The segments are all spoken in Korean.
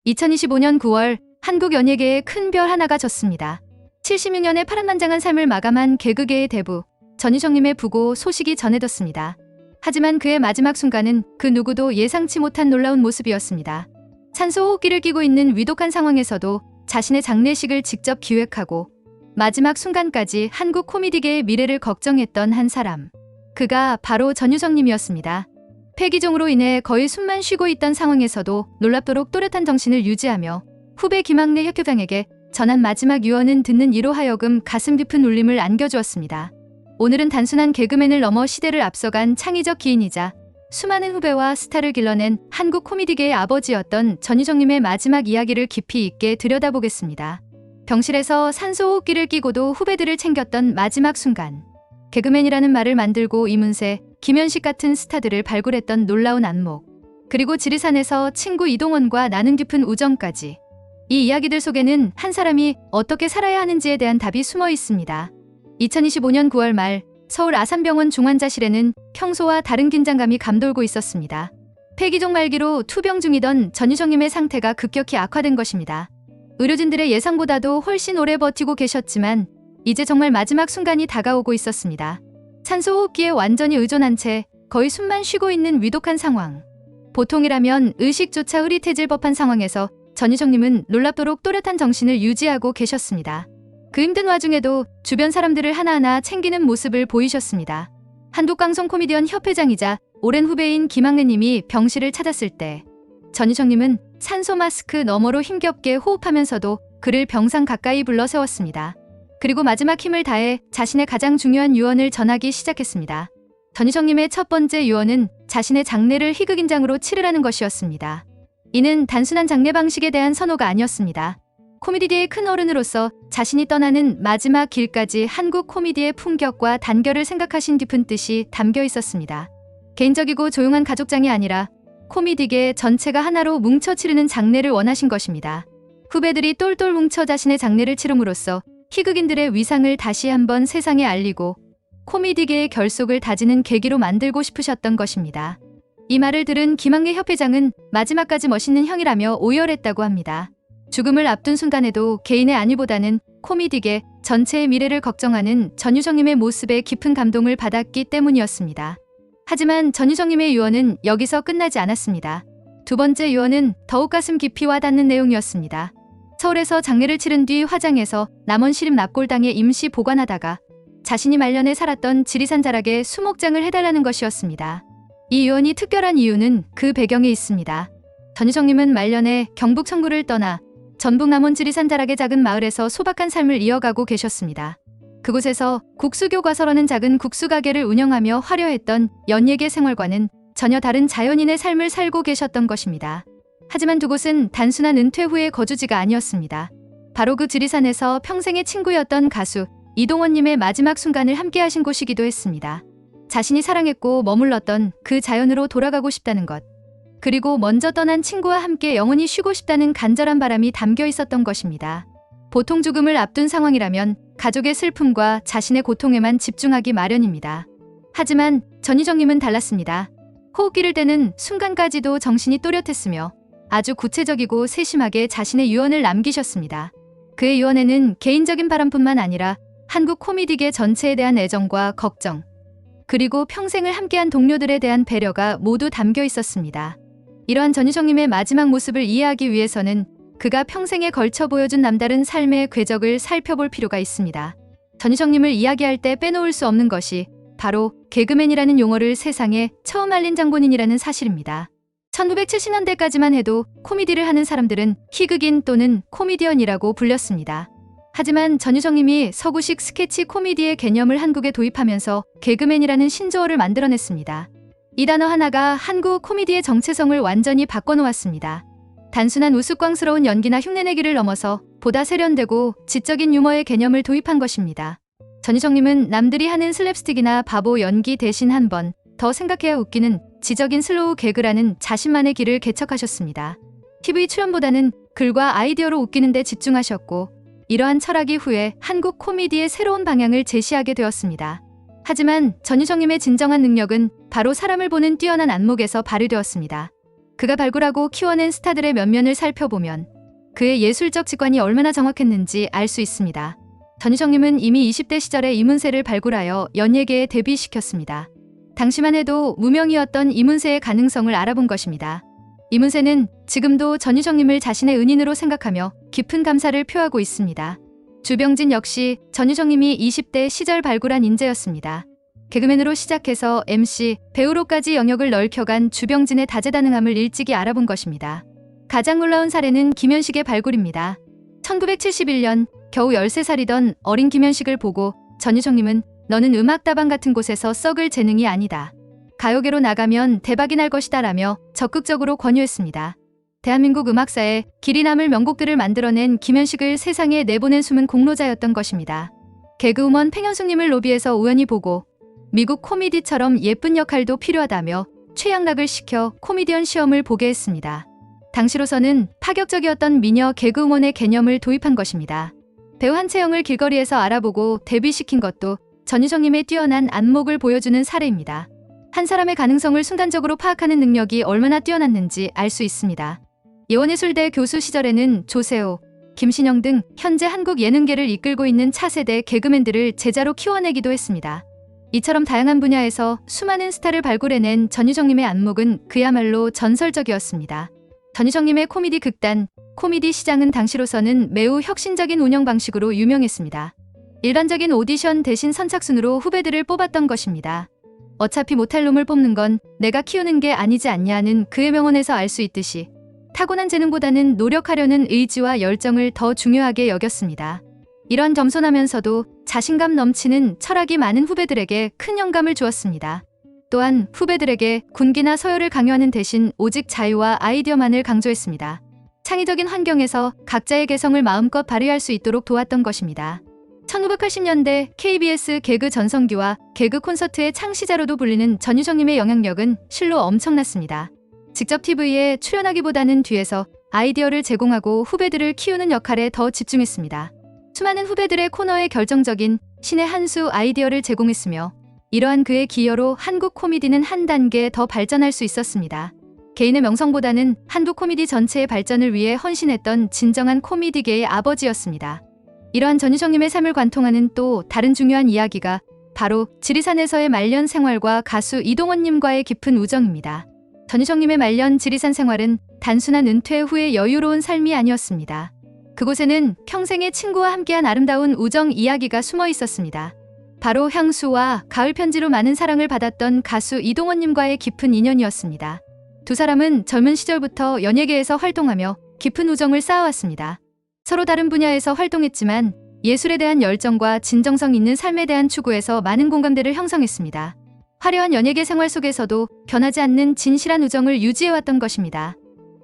2025년 9월 한국 연예계에 큰 별 하나가 졌습니다. 76년의 파란만장한 삶을 마감한 개그계의 대부 전유정님의 부고 소식이 전해졌습니다. 하지만 그의 마지막 순간은 그 누구도 예상치 못한 놀라운 모습이었습니다. 산소 호흡기를 끼고 있는 위독한 상황에서도 자신의 장례식을 직접 기획하고 마지막 순간까지 한국 코미디계의 미래를 걱정했던 한 사람. 그가 바로 전유정님이었습니다. 폐기종으로 인해 거의 숨만 쉬고 있던 상황에서도 놀랍도록 또렷한 정신을 유지하며 후배 김학래 혁효장에게 전한 마지막 유언은 듣는 이로 하여금 가슴 깊은 울림을 안겨주었습니다. 오늘은 단순한 개그맨을 넘어 시대를 앞서간 창의적 기인이자 수많은 후배와 스타를 길러낸 한국 코미디계의 아버지였던 전유정님의 마지막 이야기를 깊이 있게 들여다보겠습니다. 병실에서 산소호흡기를 끼고도 후배들을 챙겼던 마지막 순간. 개그맨이라는 말을 만들고 이문세, 김현식 같은 스타들을 발굴했던 놀라운 안목. 그리고 지리산에서 친구 이동원과 나눈 깊은 우정까지. 이 이야기들 속에는 한 사람이 어떻게 살아야 하는지에 대한 답이 숨어 있습니다. 2025년 9월 말 서울 아산병원 중환자실에는 평소와 다른 긴장감이 감돌고 있었습니다. 폐기종 말기로 투병 중이던 전유정님의 상태가 급격히 악화된 것입니다. 의료진들의 예상보다도 훨씬 오래 버티고 계셨지만 이제 정말 마지막 순간이 다가오고 있었습니다. 산소호흡기에 완전히 의존한 채 거의 숨만 쉬고 있는 위독한 상황. 보통이라면 의식조차 흐릿해질 법한 상황에서 전유정님은 놀랍도록 또렷한 정신을 유지하고 계셨습니다. 그 힘든 와중에도 주변 사람들을 하나하나 챙기는 모습을 보이셨습니다. 한국방송 코미디언 협회장이자 오랜 후배인 김학래님이 병실을 찾았을 때 전유정님은 산소 마스크 너머로 힘겹게 호흡하면서도 그를 병상 가까이 불러 세웠습니다. 그리고 마지막 힘을 다해 자신의 가장 중요한 유언을 전하기 시작했습니다. 전유정님의 첫 번째 유언은 자신의 장례를 희극인장으로 치르라는 것이었습니다. 이는 단순한 장례 방식에 대한 선호가 아니었습니다. 코미디계의 큰 어른으로서 자신이 떠나는 마지막 길까지 한국 코미디의 품격과 단결을 생각하신 깊은 뜻이 담겨 있었습니다. 개인적이고 조용한 가족장이 아니라 코미디계 전체가 하나로 뭉쳐 치르는 장례를 원하신 것입니다. 후배들이 똘똘 뭉쳐 자신의 장례를 치름으로써 희극인들의 위상을 다시 한번 세상에 알리고 코미디계의 결속을 다지는 계기로 만들고 싶으셨던 것입니다. 이 말을 들은 김학래 협회장은 마지막까지 멋있는 형이라며 오열했다고 합니다. 죽음을 앞둔 순간에도 개인의 안위보다는 코미디계 전체의 미래를 걱정하는 전유정님의 모습에 깊은 감동을 받았기 때문이었습니다. 하지만 전유정님의 유언은 여기서 끝나지 않았습니다. 두 번째 유언은 더욱 가슴 깊이 와닿는 내용이었습니다. 서울에서 장례를 치른 뒤 화장에서 남원 시립 납골당에 임시 보관하다가 자신이 말년에 살았던 지리산 자락에 수목장을 해달라는 것이었습니다. 이 유언이 특별한 이유는 그 배경에 있습니다. 전유정님은 말년에 경북 청구를 떠나 전북 남원 지리산 자락의 작은 마을에서 소박한 삶을 이어가고 계셨습니다. 그곳에서 국수교과서라는 작은 국수가게를 운영하며 화려했던 연예계 생활과는 전혀 다른 자연인의 삶을 살고 계셨던 것입니다. 하지만 두 곳은 단순한 은퇴 후의 거주지가 아니었습니다. 바로 그 지리산에서 평생의 친구였던 가수 이동원님의 마지막 순간을 함께 하신 곳이기도 했습니다. 자신이 사랑했고 머물렀던 그 자연으로 돌아가고 싶다는 것. 그리고 먼저 떠난 친구와 함께 영원히 쉬고 싶다는 간절한 바람이 담겨 있었던 것입니다. 보통 죽음을 앞둔 상황이라면 가족의 슬픔과 자신의 고통에만 집중하기 마련입니다. 하지만 전유정님은 달랐습니다. 호흡기를 떼는 순간까지도 정신이 또렷했으며 아주 구체적이고 세심하게 자신의 유언을 남기셨습니다. 그의 유언에는 개인적인 바람뿐만 아니라 한국 코미디계 전체에 대한 애정과 걱정, 그리고 평생을 함께한 동료들에 대한 배려가 모두 담겨 있었습니다. 이러한 전유정님의 마지막 모습을 이해하기 위해서는 그가 평생에 걸쳐 보여준 남다른 삶의 궤적을 살펴볼 필요가 있습니다. 전유정님을 이야기할 때 빼놓을 수 없는 것이 바로 개그맨이라는 용어를 세상에 처음 알린 장본인이라는 사실입니다. 1970년대까지만 해도 코미디를 하는 사람들은 희극인 또는 코미디언이라고 불렸습니다. 하지만 전유정님이 서구식 스케치 코미디의 개념을 한국에 도입하면서 개그맨이라는 신조어를 만들어냈습니다. 이 단어 하나가 한국 코미디의 정체성을 완전히 바꿔놓았습니다. 단순한 우스꽝스러운 연기나 흉내내기를 넘어서 보다 세련되고 지적인 유머의 개념을 도입한 것입니다. 전유정님은 남들이 하는 슬랩스틱이나 바보 연기 대신 한 번 더 생각해야 웃기는 지적인 슬로우 개그라는 자신만의 길을 개척하셨습니다. TV 출연보다는 글과 아이디어로 웃기는 데 집중하셨고 이러한 철학 이후에 한국 코미디의 새로운 방향을 제시하게 되었습니다. 하지만 전유정님의 진정한 능력은 바로 사람을 보는 뛰어난 안목에서 발휘되었습니다. 그가 발굴하고 키워낸 스타들의 면면을 살펴보면 그의 예술적 직관이 얼마나 정확했는지 알 수 있습니다. 전희정님은 이미 20대 시절에 이문세를 발굴하여 연예계에 데뷔시켰습니다. 당시만 해도 무명이었던 이문세의 가능성을 알아본 것입니다. 이문세는 지금도 전희정님을 자신의 은인으로 생각하며 깊은 감사를 표하고 있습니다. 주병진 역시 전희정님이 20대 시절 발굴한 인재였습니다. 개그맨으로 시작해서 MC, 배우로까지 영역을 넓혀간 주병진의 다재다능함을 일찍이 알아본 것입니다. 가장 놀라운 사례는 김현식의 발굴입니다. 1971년 겨우 13살이던 어린 김현식을 보고 전희정님은 너는 음악다방 같은 곳에서 썩을 재능이 아니다. 가요계로 나가면 대박이 날 것이다 라며 적극적으로 권유했습니다. 대한민국 음악사에 길이 남을 명곡들을 만들어낸 김현식을 세상에 내보낸 숨은 공로자였던 것입니다. 개그우먼 팽현숙님을 로비에서 우연히 보고 미국 코미디처럼 예쁜 역할도 필요하다며 최양락을 시켜 코미디언 시험을 보게 했습니다. 당시로서는 파격적이었던 미녀 개그우먼의 개념을 도입한 것입니다. 배우 한채영을 길거리에서 알아보고 데뷔시킨 것도 전희정님의 뛰어난 안목을 보여주는 사례입니다. 한 사람의 가능성을 순간적으로 파악하는 능력이 얼마나 뛰어났는지 알 수 있습니다. 예원예술대 교수 시절에는 조세호, 김신영 등 현재 한국 예능계를 이끌고 있는 차세대 개그맨들을 제자로 키워내기도 했습니다. 이처럼 다양한 분야에서 수많은 스타를 발굴해낸 전희정님의 안목은 그야말로 전설적이었습니다. 전희정님의 코미디 극단, 코미디 시장은 당시로서는 매우 혁신적인 운영 방식으로 유명했습니다. 일반적인 오디션 대신 선착순으로 후배들을 뽑았던 것입니다. 어차피 못할 놈을 뽑는 건 내가 키우는 게 아니지 않냐는 그의 명언에서 알 수 있듯이 타고난 재능보다는 노력하려는 의지와 열정을 더 중요하게 여겼습니다. 이런 겸손하면서도 자신감 넘치는 철학이 많은 후배들에게 큰 영감을 주었습니다. 또한 후배들에게 군기나 서열을 강요하는 대신 오직 자유와 아이디어만을 강조했습니다. 창의적인 환경에서 각자의 개성을 마음껏 발휘할 수 있도록 도왔던 것입니다. 1980년대 KBS 개그 전성기와 개그 콘서트의 창시자로도 불리는 전희정님의 영향력은 실로 엄청났습니다. 직접 TV에 출연하기보다는 뒤에서 아이디어를 제공하고 후배들을 키우는 역할에 더 집중했습니다. 수많은 후배들의 코너에 결정적인 신의 한 수 아이디어를 제공했으며 이러한 그의 기여로 한국 코미디는 한 단계 더 발전할 수 있었습니다. 개인의 명성보다는 한국 코미디 전체의 발전을 위해 헌신했던 진정한 코미디계의 아버지였습니다. 이러한 전희정님의 삶을 관통하는 또 다른 중요한 이야기가 바로 지리산에서의 말년 생활과 가수 이동원님과의 깊은 우정입니다. 전희정님의 말년 지리산 생활은 단순한 은퇴 후의 여유로운 삶이 아니었습니다. 그곳에는 평생의 친구와 함께한 아름다운 우정 이야기가 숨어 있었습니다. 바로 향수와 가을 편지로 많은 사랑을 받았던 가수 이동원님과의 깊은 인연이었습니다. 두 사람은 젊은 시절부터 연예계에서 활동하며 깊은 우정을 쌓아왔습니다. 서로 다른 분야에서 활동했지만 예술에 대한 열정과 진정성 있는 삶에 대한 추구에서 많은 공감대를 형성했습니다. 화려한 연예계 생활 속에서도 변하지 않는 진실한 우정을 유지해왔던 것입니다.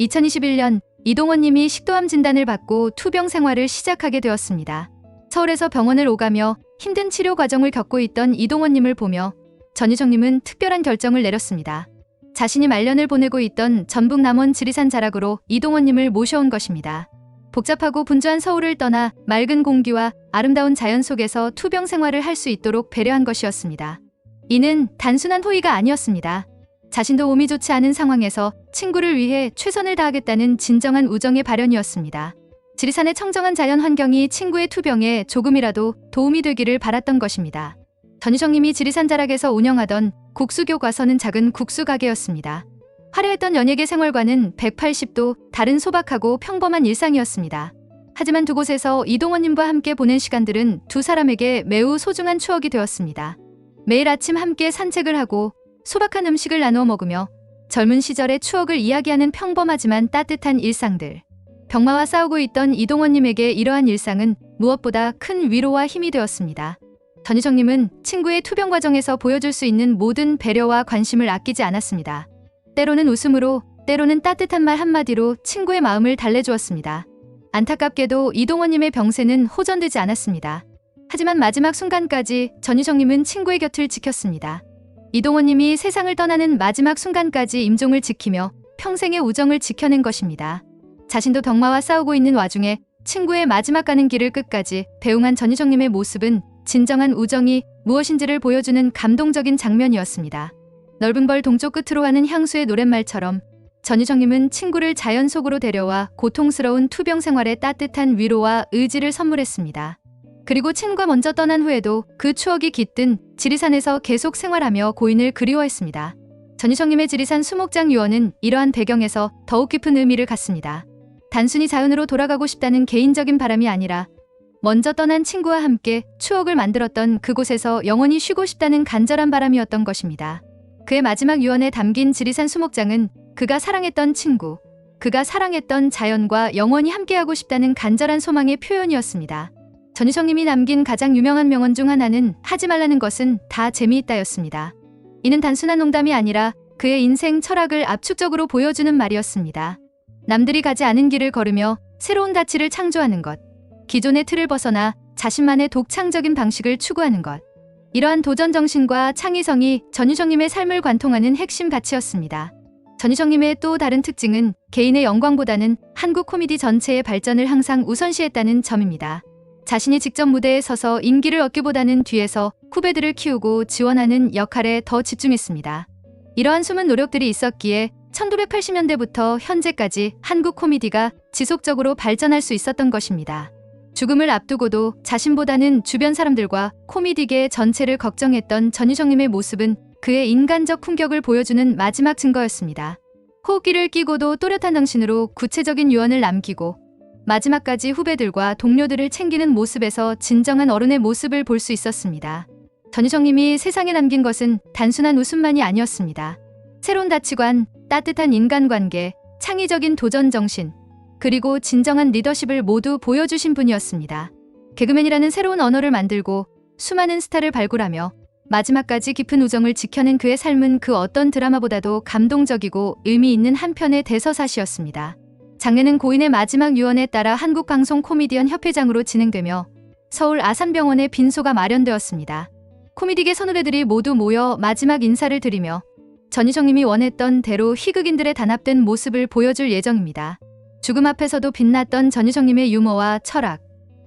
2021년 이동원님이 식도암 진단을 받고 투병 생활을 시작하게 되었습니다. 서울에서 병원을 오가며 힘든 치료 과정을 겪고 있던 이동원님을 보며 전희정님은 특별한 결정을 내렸습니다. 자신이 말년을 보내고 있던 전북 남원 지리산 자락으로 이동원님을 모셔온 것입니다. 복잡하고 분주한 서울을 떠나 맑은 공기와 아름다운 자연 속에서 투병 생활을 할 수 있도록 배려한 것이었습니다. 이는 단순한 호의가 아니었습니다. 자신도 몸이 좋지 않은 상황에서 친구를 위해 최선을 다하겠다는 진정한 우정의 발현이었습니다. 지리산의 청정한 자연 환경이 친구의 투병에 조금이라도 도움이 되기를 바랐던 것입니다. 전희정님이 지리산 자락에서 운영하던 국수교과서는 작은 국수 가게였습니다. 화려했던 연예계 생활과는 180도 다른 소박하고 평범한 일상이었습니다. 하지만 두 곳에서 이동원님과 함께 보낸 시간들은 두 사람에게 매우 소중한 추억이 되었습니다. 매일 아침 함께 산책을 하고 소박한 음식을 나누어 먹으며 젊은 시절의 추억을 이야기하는 평범하지만 따뜻한 일상들. 병마와 싸우고 있던 이동원님에게 이러한 일상은 무엇보다 큰 위로와 힘이 되었습니다. 전희정님은 친구의 투병 과정에서 보여줄 수 있는 모든 배려와 관심을 아끼지 않았습니다. 때로는 웃음으로, 때로는 따뜻한 말 한마디로 친구의 마음을 달래주었습니다. 안타깝게도 이동원님의 병세는 호전되지 않았습니다. 하지만 마지막 순간까지 전희정님은 친구의 곁을 지켰습니다. 이동원님이 세상을 떠나는 마지막 순간까지 임종을 지키며 평생의 우정을 지켜낸 것입니다. 자신도 병마와 싸우고 있는 와중에 친구의 마지막 가는 길을 끝까지 배웅한 전희정님의 모습은 진정한 우정이 무엇인지를 보여주는 감동적인 장면이었습니다. 넓은 벌 동쪽 끝으로 가는 향수의 노랫말처럼 전유정님은 친구를 자연 속으로 데려와 고통스러운 투병 생활에 따뜻한 위로와 의지를 선물했습니다. 그리고 친구가 먼저 떠난 후에도 그 추억이 깃든 지리산에서 계속 생활하며 고인을 그리워했습니다. 전유정님의 지리산 수목장 유언은 이러한 배경에서 더욱 깊은 의미를 갖습니다. 단순히 자연으로 돌아가고 싶다는 개인적인 바람이 아니라 먼저 떠난 친구와 함께 추억을 만들었던 그곳에서 영원히 쉬고 싶다는 간절한 바람이었던 것입니다. 그의 마지막 유언에 담긴 지리산 수목장은 그가 사랑했던 친구, 그가 사랑했던 자연과 영원히 함께하고 싶다는 간절한 소망의 표현이었습니다. 전유정님이 남긴 가장 유명한 명언 중 하나는 하지 말라는 것은 다 재미있다였습니다. 이는 단순한 농담이 아니라 그의 인생 철학을 압축적으로 보여주는 말이었습니다. 남들이 가지 않은 길을 걸으며 새로운 가치를 창조하는 것, 기존의 틀을 벗어나 자신만의 독창적인 방식을 추구하는 것. 이러한 도전 정신과 창의성이 전유정님의 삶을 관통하는 핵심 가치였습니다. 전유정님의 또 다른 특징은 개인의 영광보다는 한국 코미디 전체의 발전을 항상 우선시했다는 점입니다. 자신이 직접 무대에 서서 인기를 얻기보다는 뒤에서 후배들을 키우고 지원하는 역할에 더 집중했습니다. 이러한 숨은 노력들이 있었기에 1980년대부터 현재까지 한국 코미디가 지속적으로 발전할 수 있었던 것입니다. 죽음을 앞두고도 자신보다는 주변 사람들과 코미디계 전체를 걱정했던 전유정님의 모습은 그의 인간적 품격을 보여주는 마지막 증거였습니다. 호흡기를 끼고도 또렷한 정신으로 구체적인 유언을 남기고 마지막까지 후배들과 동료들을 챙기는 모습에서 진정한 어른의 모습을 볼 수 있었습니다. 전유정님이 세상에 남긴 것은 단순한 웃음만이 아니었습니다. 새로운 가치관, 따뜻한 인간관계, 창의적인 도전 정신, 그리고 진정한 리더십을 모두 보여주신 분이었습니다. 개그맨이라는 새로운 언어를 만들고 수많은 스타를 발굴하며 마지막까지 깊은 우정을 지켜낸 그의 삶은 그 어떤 드라마보다도 감동적이고 의미 있는 한 편의 대서사시였습니다. 장례는 고인의 마지막 유언에 따라 한국방송 코미디언 협회장으로 진행되며 서울 아산병원에 빈소가 마련되었습니다. 코미디계 선후배들이 모두 모여 마지막 인사를 드리며 전유정님이 원했던 대로 희극인들의 단합된 모습을 보여줄 예정입니다. 죽음 앞에서도 빛났던 전유정님의 유머와 철학,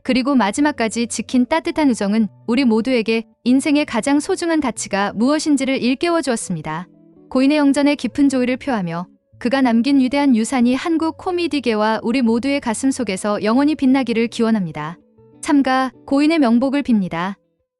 그리고 마지막까지 지킨 따뜻한 우정은 우리 모두에게 인생의 가장 소중한 가치가 무엇인지를 일깨워 주었습니다. 고인의 영전에 깊은 조의를 표하며 그가 남긴 위대한 유산이 한국 코미디계와 우리 모두의 가슴 속에서 영원히 빛나기를 기원합니다. 참가 고인의 명복을 빕니다.